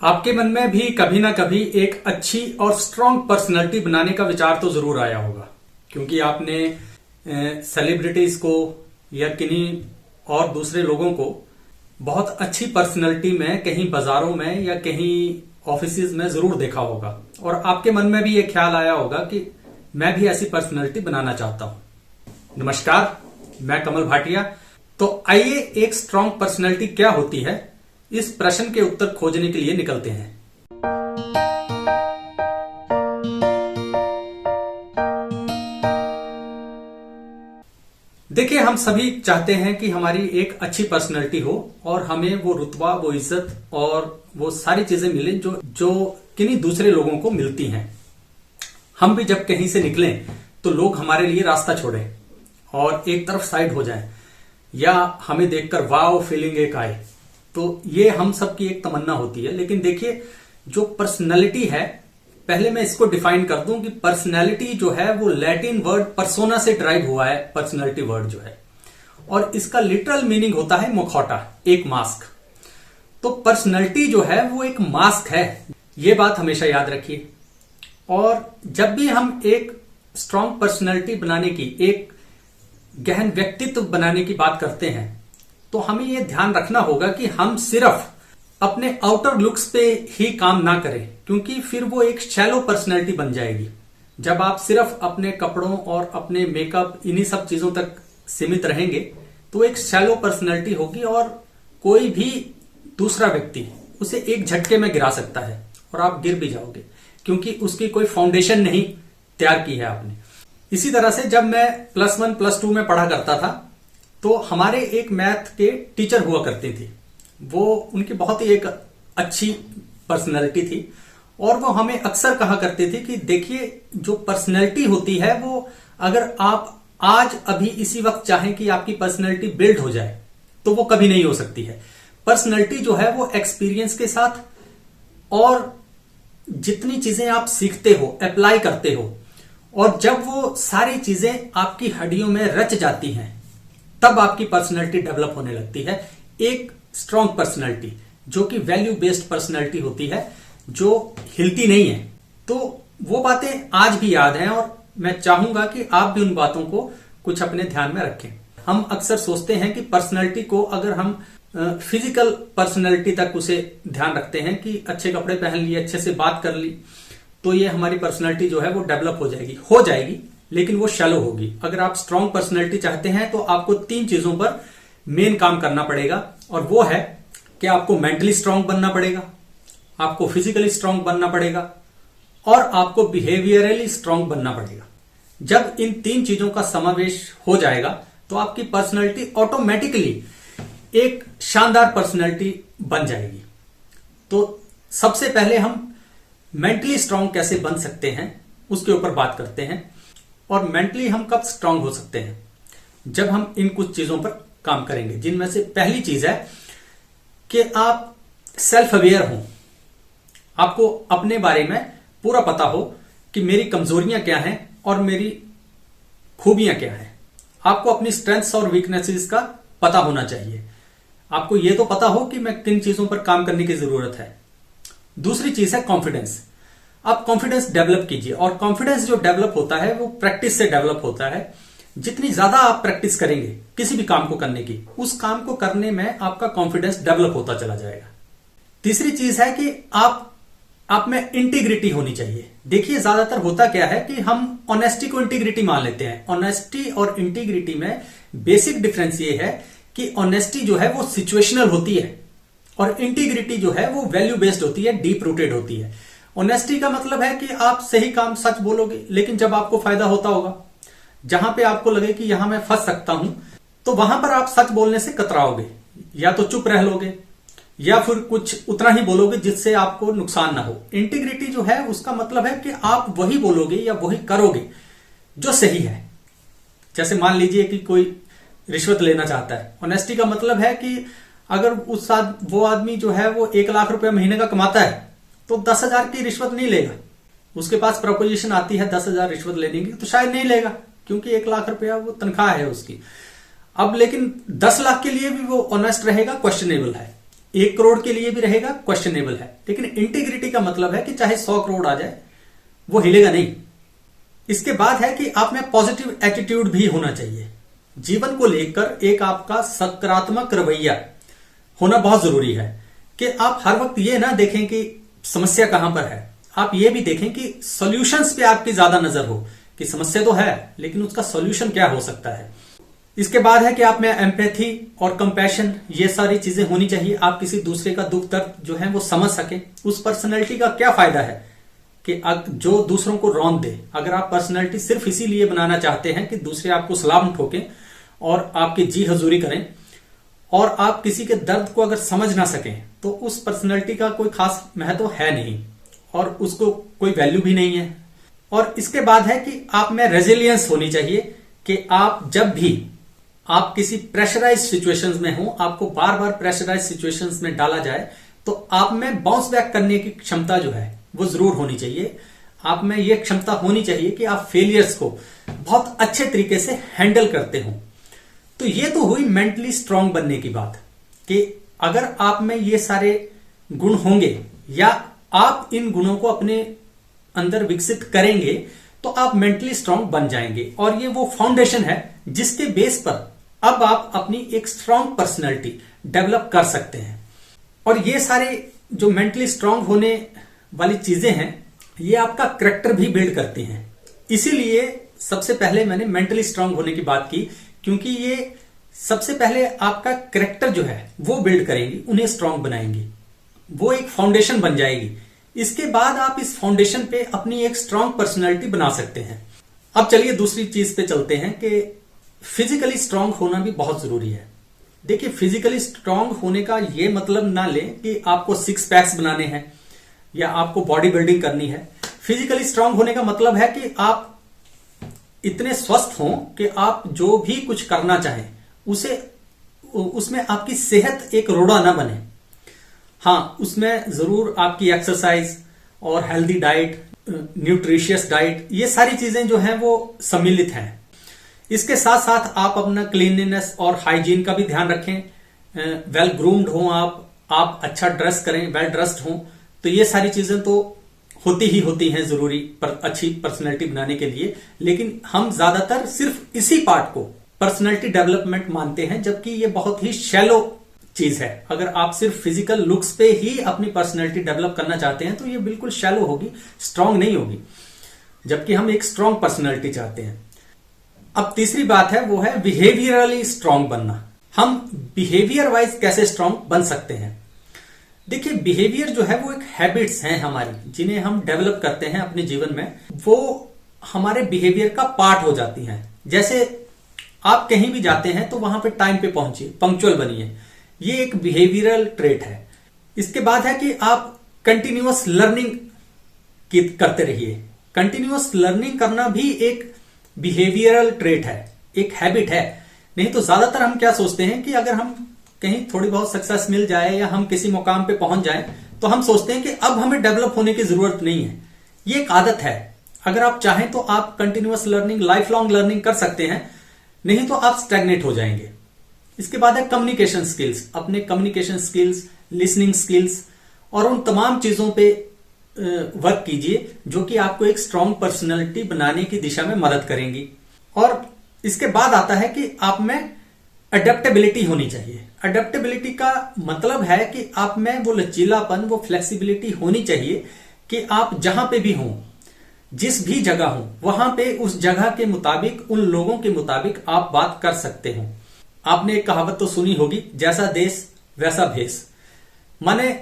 आपके मन में भी कभी ना कभी एक अच्छी और स्ट्रांग पर्सनैलिटी बनाने का विचार तो जरूर आया होगा, क्योंकि आपने सेलिब्रिटीज को या किन्हीं और दूसरे लोगों को बहुत अच्छी पर्सनैलिटी में कहीं बाजारों में या कहीं ऑफिसेज में जरूर देखा होगा और आपके मन में भी ये ख्याल आया होगा कि मैं भी ऐसी पर्सनैलिटी बनाना चाहता हूं। नमस्कार, मैं कमल भाटिया। तो आइए एक स्ट्रांग पर्सनैलिटी क्या होती है, इस प्रश्न के उत्तर खोजने के लिए निकलते हैं। देखिए, हम सभी चाहते हैं कि हमारी एक अच्छी पर्सनैलिटी हो और हमें वो रुतबा, वो इज्जत और वो सारी चीजें मिले जो किन्हीं दूसरे लोगों को मिलती हैं। हम भी जब कहीं से निकलें तो लोग हमारे लिए रास्ता छोड़ें और एक तरफ साइड हो जाएं, या हमें देखकर वाव फीलिंग एक आए। तो ये हम सब की एक तमन्ना होती है। लेकिन देखिए, जो पर्सनैलिटी है, पहले मैं इसको डिफाइन कर दूं कि पर्सनैलिटी जो है वो लैटिन वर्ड पर्सोना से ड्राइव हुआ है। पर्सनैलिटी वर्ड जो है, और इसका लिटरल मीनिंग होता है मुखौटा, एक मास्क। तो पर्सनैलिटी जो है वो एक मास्क है, ये बात हमेशा याद रखिए। और जब भी हम एक स्ट्रांग पर्सनैलिटी बनाने की, एक गहन व्यक्तित्व बनाने की बात करते हैं, तो हमें यह ध्यान रखना होगा कि हम सिर्फ अपने आउटर लुक्स पे ही काम ना करें, क्योंकि फिर वो एक शैलो पर्सनैलिटी बन जाएगी। जब आप सिर्फ अपने कपड़ों और अपने मेकअप, इन्हीं सब चीजों तक सीमित रहेंगे तो एक शैलो पर्सनैलिटी होगी और कोई भी दूसरा व्यक्ति उसे एक झटके में गिरा सकता है और आप गिर भी जाओगे, क्योंकि उसकी कोई फाउंडेशन नहीं तैयार की है आपने। इसी तरह से जब मैं +1 +2 में पढ़ा करता था, तो हमारे एक मैथ के टीचर हुआ करती थी। वो उनकी बहुत ही एक अच्छी पर्सनैलिटी थी और वो हमें अक्सर कहा करते थे कि देखिए, जो पर्सनैलिटी होती है वो अगर आप आज अभी इसी वक्त चाहें कि आपकी पर्सनैलिटी बिल्ड हो जाए तो वो कभी नहीं हो सकती है। पर्सनैलिटी जो है वो एक्सपीरियंस के साथ और जितनी चीजें आप सीखते हो, अप्लाई करते हो, और जब वो सारी चीजें आपकी हड्डियों में रच जाती हैं, तब आपकी पर्सनैलिटी डेवलप होने लगती है। एक स्ट्रांग पर्सनैलिटी जो कि वैल्यू बेस्ड पर्सनैलिटी होती है, जो हिलती नहीं है। तो वो बातें आज भी याद हैं और मैं चाहूंगा कि आप भी उन बातों को कुछ अपने ध्यान में रखें। हम अक्सर सोचते हैं कि पर्सनैलिटी को अगर हम फिजिकल पर्सनैलिटी तक उसे ध्यान रखते हैं कि अच्छे कपड़े पहन लिए, अच्छे से बात कर ली, तो ये हमारी पर्सनैलिटी जो है वो डेवलप हो जाएगी, लेकिन वो शैलो होगी। अगर आप स्ट्रांग पर्सनैलिटी चाहते हैं तो आपको 3 चीजों पर मेन काम करना पड़ेगा, और वो है कि आपको मेंटली स्ट्रांग बनना पड़ेगा, आपको फिजिकली स्ट्रांग बनना पड़ेगा, और आपको बिहेवियरली स्ट्रांग बनना पड़ेगा। जब इन 3 चीजों का समावेश हो जाएगा तो आपकी पर्सनैलिटी ऑटोमेटिकली एक शानदार पर्सनैलिटी बन जाएगी। तो सबसे पहले हम मेंटली स्ट्रांग कैसे बन सकते हैं उसके ऊपर बात करते हैं। और मेंटली हम कब स्ट्रांग हो सकते हैं? जब हम इन कुछ चीजों पर काम करेंगे, जिनमें से पहली चीज है कि आप सेल्फ अवेयर हो, आपको अपने बारे में पूरा पता हो कि मेरी कमजोरियां क्या हैं और मेरी खूबियां क्या हैं। आपको अपनी स्ट्रेंथ्स और वीकनेसेस का पता होना चाहिए। आपको यह तो पता हो कि मैं किन चीजों पर काम करने की जरूरत है। दूसरी चीज है कॉन्फिडेंस। आप कॉन्फिडेंस डेवलप कीजिए, और कॉन्फिडेंस जो डेवलप होता है वो प्रैक्टिस से डेवलप होता है। जितनी ज्यादा आप प्रैक्टिस करेंगे किसी भी काम को करने की, उस काम को करने में आपका कॉन्फिडेंस डेवलप होता चला जाएगा। तीसरी चीज है कि आप में इंटीग्रिटी होनी चाहिए। देखिए, ज्यादातर होता क्या है कि हम ऑनेस्टी को इंटीग्रिटी मान लेते हैं। ऑनेस्टी और इंटीग्रिटी में बेसिक डिफरेंस ये है कि ऑनेस्टी जो है वो सिचुएशनल होती है और इंटीग्रिटी जो है वो वैल्यू बेस्ड होती है, डीप रूटेड होती है। ऑनेस्टी का मतलब है कि आप सही काम सच बोलोगे, लेकिन जब आपको फायदा होता होगा, जहां पे आपको लगे कि यहां मैं फंस सकता हूं, तो वहां पर आप सच बोलने से कतराओगे, या तो चुप रह लोगे या फिर कुछ उतना ही बोलोगे जिससे आपको नुकसान ना हो। इंटीग्रिटी जो है उसका मतलब है कि आप वही बोलोगे या वही करोगे जो सही है। जैसे मान लीजिए कि कोई रिश्वत लेना चाहता है। ऑनेस्टी का मतलब है कि अगर वो आदमी जो है वो 1 लाख रुपया महीने का कमाता है तो 10,000 की रिश्वत नहीं लेगा। उसके पास प्रपोजिशन आती है 10,000 रिश्वत लेने की, तो शायद नहीं लेगा, क्योंकि 1 लाख रुपया वो तनख्वाह है उसकी। अब लेकिन 10 लाख के लिए भी वो ऑनेस्ट रहेगा, क्वेश्चनेबल है। 1 करोड़ के लिए भी रहेगा, क्वेश्चनेबल है। लेकिन इंटीग्रिटी का मतलब है कि चाहे 100 करोड़ आ जाए वो हिलेगा नहीं। इसके बाद है कि आप में पॉजिटिव एटीट्यूड भी होना चाहिए। जीवन को लेकर एक आपका सकारात्मक रवैया होना बहुत जरूरी है कि आप हर वक्त ये ना देखें कि समस्या कहां पर है, आप ये भी देखें कि सॉल्यूशंस पे आपकी ज्यादा नजर हो कि समस्या तो है लेकिन उसका सॉल्यूशन क्या हो सकता है। इसके बाद है कि आप में एम्पैथी और कंपैशन ये सारी चीजें होनी चाहिए। आप किसी दूसरे का दुख दर्द जो है वो समझ सकें। उस पर्सनैलिटी का क्या फायदा है कि जो दूसरों को रौंद दे। अगर आप पर्सनैलिटी सिर्फ इसीलिए बनाना चाहते हैं कि दूसरे आपको सलाम ठोकें और आपकी जी हजूरी करें और आप किसी के दर्द को अगर समझ ना सकें तो उस पर्सनैलिटी का कोई खास महत्व है नहीं और उसको कोई वैल्यू भी नहीं है। और इसके बाद है कि आप में रेजिलियंस होनी चाहिए कि आप जब भी आप किसी प्रेशराइज सिचुएशंस में हो, आपको बार बार प्रेशराइज सिचुएशंस में डाला जाए तो आप में बाउंस बैक करने की क्षमता जो है वो जरूर होनी चाहिए। आप में ये क्षमता होनी चाहिए कि आप फेलियर्स को बहुत अच्छे तरीके से हैंडल करते हो। तो ये तो हुई मेंटली स्ट्रांग बनने की बात कि अगर आप में ये सारे गुण होंगे या आप इन गुणों को अपने अंदर विकसित करेंगे तो आप मेंटली स्ट्रांग बन जाएंगे। और ये वो फाउंडेशन है जिसके बेस पर अब आप अपनी एक स्ट्रांग पर्सनैलिटी डेवलप कर सकते हैं। और ये सारे जो मेंटली स्ट्रांग होने वाली चीजें हैं ये आपका करैक्टर भी बिल्ड करती हैं। इसीलिए सबसे पहले मैंने मेंटली स्ट्रांग होने की बात की क्योंकि ये सबसे पहले आपका करैक्टर जो है वो बिल्ड करेंगी, उन्हें स्ट्रांग बनाएंगी, वो एक फाउंडेशन बन जाएगी। इसके बाद आप इस फाउंडेशन पे अपनी एक स्ट्रांग पर्सनैलिटी बना सकते हैं। अब चलिए दूसरी चीज पे चलते हैं कि फिजिकली स्ट्रांग होना भी बहुत जरूरी है। देखिए फिजिकली स्ट्रांग होने का ये मतलब ना लें कि आपको 6 पैक्स बनाने हैं या आपको बॉडी बिल्डिंग करनी है। फिजिकली स्ट्रांग होने का मतलब है कि आप इतने स्वस्थ हों कि आप जो भी कुछ करना चाहें उसमें आपकी सेहत एक रोड़ा ना बने। हाँ, उसमें जरूर आपकी एक्सरसाइज और हेल्दी डाइट, न्यूट्रिशियस डाइट, ये सारी चीजें जो हैं वो सम्मिलित हैं। इसके साथ साथ आप अपना क्लीनलीनेस और हाइजीन का भी ध्यान रखें। वेल ग्रूम्ड हो आप अच्छा ड्रेस करें, वेल ड्रेस्ड हो। तो ये सारी चीजें तो होती ही होती हैं जरूरी पर अच्छी पर्सनैलिटी बनाने के लिए। लेकिन हम ज्यादातर सिर्फ इसी पार्ट को पर्सनैलिटी डेवलपमेंट मानते हैं जबकि ये बहुत ही शैलो चीज है। अगर आप सिर्फ फिजिकल लुक्स पे ही अपनी पर्सनैलिटी डेवलप करना चाहते हैं तो ये बिल्कुल शैलो होगी, स्ट्रांग नहीं होगी। जबकि हम एक स्ट्रांग पर्सनैलिटी चाहते हैं। अब तीसरी बात है वो है बिहेवियरली स्ट्रांग बनना। हम बिहेवियर वाइज कैसे स्ट्रांग बन सकते हैं। देखिए बिहेवियर जो है वो एक हैबिट्स हैं हमारी जिन्हें हम डेवलप करते हैं अपने जीवन में, वो हमारे बिहेवियर का पार्ट हो जाती हैं। जैसे आप कहीं भी जाते हैं तो वहां पे टाइम पे पहुंचिए, पंक्चुअल बनिए, ये एक बिहेवियरल ट्रेट है। इसके बाद है कि आप कंटिन्यूअस लर्निंग करते रहिए। कंटिन्यूअस लर्निंग करना भी एक बिहेवियरल ट्रेट है, एक हैबिट है। नहीं तो ज्यादातर हम क्या सोचते हैं कि अगर हम कहीं थोड़ी बहुत सक्सेस मिल जाए या हम किसी मुकाम पे पहुंच जाएं तो हम सोचते हैं कि अब हमें डेवलप होने की जरूरत नहीं है। ये एक आदत है। अगर आप चाहें तो आप continuous learning, life long learning कर सकते हैं, नहीं तो आप स्टैग्नेट हो जाएंगे। इसके बाद है कम्युनिकेशन स्किल्स। अपने कम्युनिकेशन स्किल्स, लिसनिंग स्किल्स और उन तमाम चीजों पे वर्क कीजिए जो कि आपको एक स्ट्रांग पर्सनैलिटी बनाने की दिशा में मदद करेंगी। और इसके बाद आता है कि आप में अडेप्टेबिलिटी होनी चाहिए। अडेप्टेबिलिटी का मतलब है कि आप में वो लचीलापन, वो फ्लेक्सिबिलिटी होनी चाहिए कि आप जहां पे भी हों, जिस भी जगह हो, वहां पे उस जगह के मुताबिक, उन लोगों के मुताबिक आप बात कर सकते हो। आपने एक कहावत तो सुनी होगी, जैसा देश वैसा भेष। माने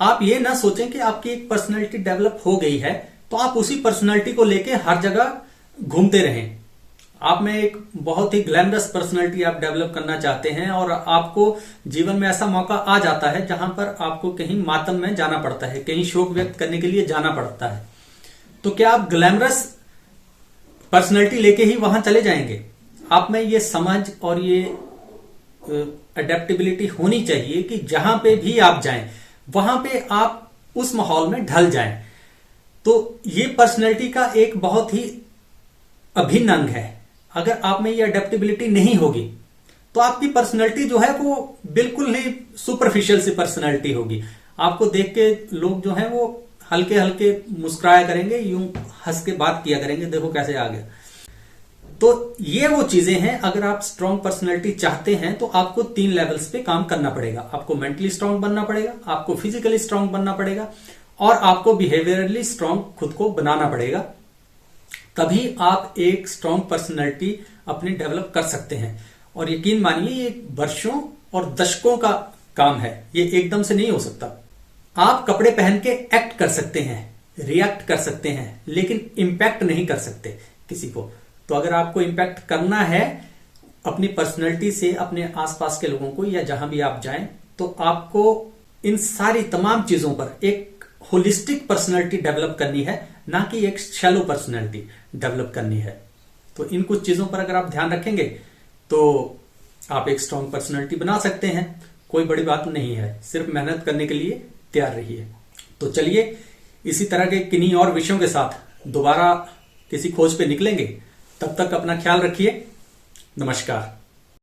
आप ये ना सोचें कि आपकी एक पर्सनैलिटी डेवलप हो गई है तो आप उसी पर्सनैलिटी को लेके हर जगह घूमते रहें। आप में एक बहुत ही ग्लैमरस पर्सनैलिटी आप डेवलप करना चाहते हैं और आपको जीवन में ऐसा मौका आ जाता है जहां पर आपको कहीं मातम में जाना पड़ता है, कहीं शोक व्यक्त करने के लिए जाना पड़ता है, तो क्या आप ग्लैमरस पर्सनैलिटी लेके ही वहां चले जाएंगे? आप में ये समझ और ये अडेप्टेबिलिटी होनी चाहिए कि जहां पे भी आप जाएं वहां पे आप उस माहौल में ढल जाएं। तो ये पर्सनैलिटी का एक बहुत ही अभिन्न अंग है। अगर आप में ये अडेप्टेबिलिटी नहीं होगी तो आपकी पर्सनैलिटी जो है वो बिल्कुल ही सुपरफिशियल सी पर्सनैलिटी होगी। आपको देख के लोग जो है वो हल्के हल्के मुस्कुराया करेंगे, यूं हंस के बात किया करेंगे, देखो कैसे आ गया। तो ये वो चीजें हैं। अगर आप स्ट्रांग पर्सनैलिटी चाहते हैं तो आपको 3 लेवल्स पे काम करना पड़ेगा। आपको मेंटली स्ट्रांग बनना पड़ेगा, आपको फिजिकली स्ट्रांग बनना पड़ेगा, और आपको बिहेवियरली स्ट्रांग खुद को बनाना पड़ेगा। तभी आप एक स्ट्रांग पर्सनैलिटी अपनी डेवलप कर सकते हैं। और यकीन मानिए ये वर्षों और दशकों का काम है, ये एकदम से नहीं हो सकता। आप कपड़े पहन के एक्ट कर सकते हैं, रिएक्ट कर सकते हैं, लेकिन इंपैक्ट नहीं कर सकते किसी को। तो अगर आपको इंपैक्ट करना है अपनी पर्सनैलिटी से अपने आसपास के लोगों को, या जहां भी आप जाएं, तो आपको इन सारी तमाम चीजों पर एक होलिस्टिक पर्सनैलिटी डेवलप करनी है, ना कि एक शैलो पर्सनैलिटी डेवलप करनी है। तो इन कुछ चीजों पर अगर आप ध्यान रखेंगे तो आप एक स्ट्रांग पर्सनैलिटी बना सकते हैं। कोई बड़ी बात नहीं है, सिर्फ मेहनत करने के लिए तैयार रहिए। तो चलिए इसी तरह के किन्हीं और विषयों के साथ दोबारा किसी खोज पे निकलेंगे। तब तक अपना ख्याल रखिए। नमस्कार।